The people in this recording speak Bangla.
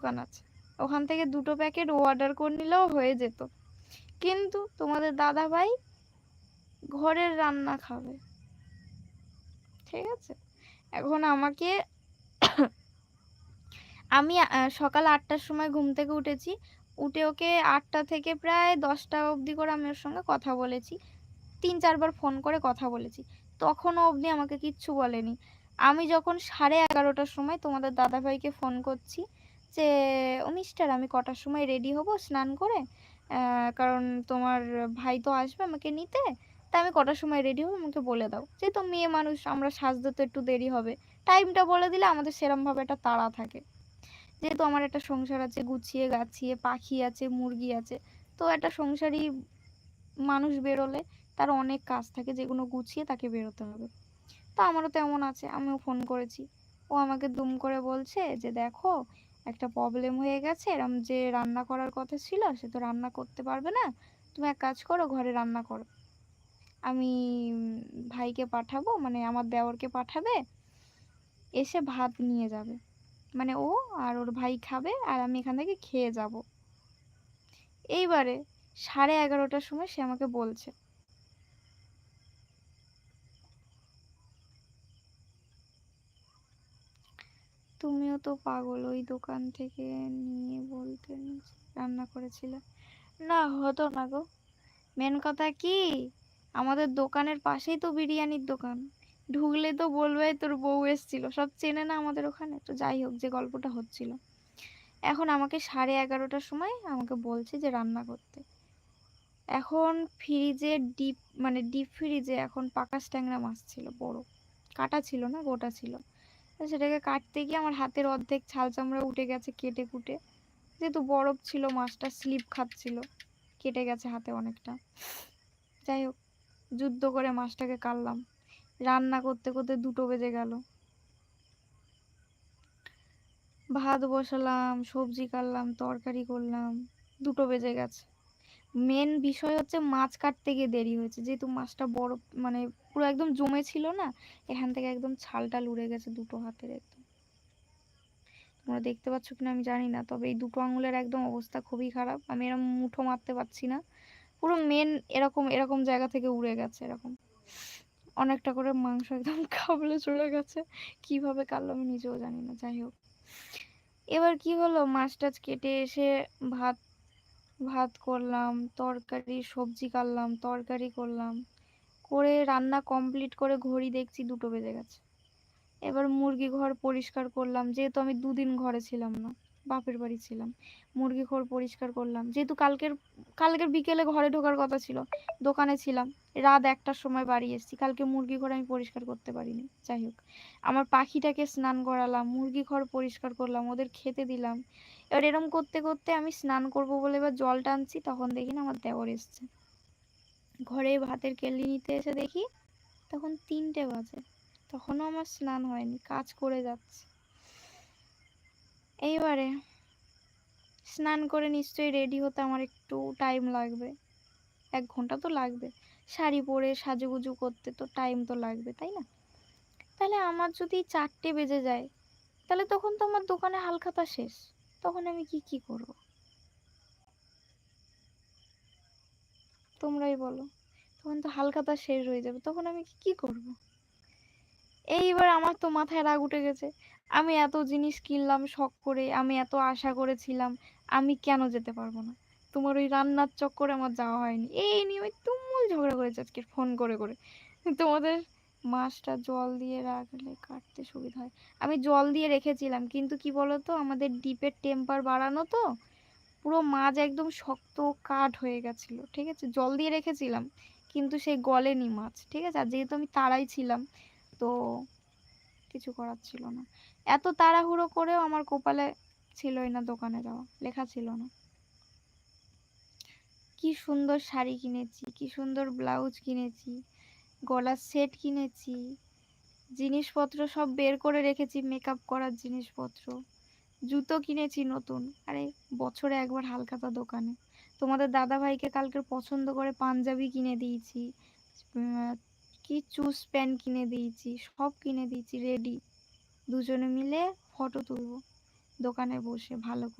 দোকান আছে, ওখান থেকে 2টো প্যাকেট ও অর্ডার করে নিলেও হয়ে যেত। কিন্তু তোমাদের দাদা ভাই ঘরের রান্না খাবে, ঠিক আছে। এখন আমাকে আমি সকাল 8টার সময় ঘুম থেকে উঠেছি, উঠে ওকে 8টা থেকে প্রায় 10টা অবধি করে আমি ওর সঙ্গে কথা বলেছি, 3-4বার ফোন করে কথা বলেছি, তখনও অবধি আমাকে কিচ্ছু বলেনি। আমি যখন 11:30টার সময় তোমাদের দাদাভাইকে ফোন করছি যে ও মিস্টার আমি কটার সময় রেডি হব স্নান করে, কারণ তোমার ভাই তো আসবে আমাকে নিতে, তা আমি কটার সময় রেডি হবো আমাকে বলে দাও, যেহেতু মেয়ে মানুষ আমরা সাজতে তো একটু দেরি হবে, টাইমটা বলে দিলে আমাদের সেরমভাবে একটা তাড়া থাকে, যেহেতু আমার একটা সংসার আছে, গুছিয়ে গাছিয়ে পাখি আছে মুরগি আছে, তো একটা সংসারী মানুষ বেরোলে তার অনেক কাজ থাকে যেগুলো গুছিয়ে তাকে বেরোতে হবে। তো আমারও তেমন আছে, আমিও ফোন করেছি, ও আমাকে দুম করে বলছে যে দেখো একটা প্রবলেম হয়ে গেছে, এরম যে রান্না করার কথা ছিল সে তো রান্না করতে পারবে না, তুমি এক কাজ করো ঘরে রান্না করো, আমি ভাইকে পাঠাবো, মানে আমার দেওরকে পাঠাবে, এসে ভাত নিয়ে যাবে, মানে ও আর ওর ভাই খাবে আর আমি এখান থেকে খেয়ে যাব। এইবারে 11:30টার সময় সে আমাকে বলছে, তুমিও তো পাগল, ওই দোকান থেকে নিয়ে বলতে রান্না করেছিলে। না হতো না গো, মেন কথা কি, আমাদের দোকানের পাশেই তো বিরিয়ানির দোকান, ঢুকলে তো বলবে তোর বউ এসেছিল, সব চেনে না আমাদের ওখানে। তো যাই হোক, যে গল্পটা হচ্ছিল, এখন আমাকে 11:30টার সময় আমাকে বলছে যে রান্না করতে। এখন ফ্রিজে ডিপ, মানে ডিপ ফ্রিজে এখন পাকা ট্যাংরা মাছ ছিল, বড়, কাটা ছিল না গোটা ছিল, তো সেটাকে কাটতে গিয়ে আমার হাতের অর্ধেক ছাল চামড়া উঠে গেছে কেটে কুটে, যেহেতু বরফ ছিল মাছটা স্লিপ খাচ্ছিল, কেটে গেছে হাতে অনেকটা। যাই হোক, যুদ্ধ করে মাছটাকে কাটলাম, রান্না করতে করতে 2টো বেজে গেল, ভাত বসালাম, সবজি কাটলাম, তরকারি করলাম, 2টো বেজে গেছে। মেন বিষয় হচ্ছে মাছ কাটতে গিয়ে দেরি হয়েছে, যেহেতু মাছটা বড়, মানে পুরো একদম জমে ছিল না, এখান থেকে একদম ছালটাল উড়ে গেছে 2টো হাতের একদম। তোমরা দেখতে পাচ্ছ কিনা আমি জানি না, তবে এই 2টো আঙুলের একদম অবস্থা খুবই খারাপ, আমি এরকম মুঠো মারতে পারছি না, পুরো মেন এরকম এরকম জায়গা থেকে উড়ে গেছে এরকম, অনেকটা করে মাংস একদম খাবলে চলে গেছে, কিভাবে কাটলো আমি নিজেও জানি না। যাই হোক, এবার কি হলো, মাছ টাছ কেটে এসে ভাত ভাত করলাম, তরকারি সবজি কাটলাম, তরকারি করলাম, করে রান্না কমপ্লিট করে ঘড়ি দেখছি 2টো বেজে গেছে। এবার মুরগি ঘর পরিষ্কার করলাম, যেহেতু আমি 2 দিন ঘরে ছিলাম না, বাপের বাড়ি ছিলাম, মুরগি ঘর পরিষ্কার করলাম, যেহেতু কালকের কালকের বিকেলে ঘরে ঢোকার কথা ছিল, দোকানে ছিলাম, রাত 1টার সময় বাড়ি এসেছি, কালকে মুরগি ঘর আমি পরিষ্কার করতে পারিনি। যাই হোক, আমার পাখিটাকে স্নান করালাম, মুরগি ঘর পরিষ্কার করলাম, ওদের খেতে দিলাম। এবার এরম করতে করতে আমি স্নান করব বলে এবার জল টানছি, তখন দেখি না আমার দেওর এসছে, ঘরে ভাতের কেটলি নিতে এসে দেখি তখন 3টে বাজে, তখনও আমার স্নান হয়নি, কাজ করে যাচ্ছে। এইবারে স্নান করে নিশ্চয়ই রেডি হতে আমার একটু টাইম লাগবে, 1 ঘন্টা তো লাগবে, শাড়ি পরে সাজুগুজু করতে তো টাইম তো লাগবে, তাই না? তাহলে আমার যদি 4টে বেজে যায়, তাহলে তখন তো আমার দোকানে হালখাতা শেষ, তখন আমি কি কি করব, তোমরাই বলো, তখন তো হালখাতা শেষ হয়ে যাবে, তখন আমি কি কি করব। এইবার আমার তো মাথায় রাগ উঠে গেছে, আমি এত জিনিস কিনলাম শখ করে, আমি এত আশা করেছিলাম, আমি কেন যেতে পারবো না, তোমার ওই রান্নার চক্করে আমার যাওয়া হয়নি, এই নিয়ে আমি তুমুল ঝগড়া করেছি আজকে ফোন করে করে। তোমাদের মাছটা জল দিয়ে রাখলে কাটতে সুবিধা হয়, আমি জল দিয়ে রেখেছিলাম, কিন্তু কি বলতো আমাদের ডিপের টেম্পার বাড়ানো তো, পুরো মাছ একদম শক্ত কাঠ হয়ে গেছিল, ঠিক আছে, জল দিয়ে রেখেছিলাম কিন্তু সেই গলেনি মাছ, ঠিক আছে, আর যেহেতু আমি তাড়াই ছিলাম, তো কিছু করার ছিল না, এত তাড়াহুড়ো করেও আমার কপালে ছিলই না দোকানে যাওয়া, লেখা ছিল না। কি সুন্দর শাড়ি কিনেছি, কি সুন্দর ব্লাউজ কিনেছি, গলার সেট কিনেছি, জিনিসপত্র সব বের করে রেখেছি, মেকআপ করার জিনিসপত্র, জুতো কিনেছি নতুন, আরে বছরে একবার হালখাতা দোকানে, তোমাদের দাদা ভাইকে কালকে পছন্দ করে পাঞ্জাবি কিনে দিয়েছি, কি চুজ প্যান্ট কিনে দিয়েছি, সব কিনে দিয়েছি রেডি, দুজনে মিলে ফটো তুলবো, দোকানে বসে ভালো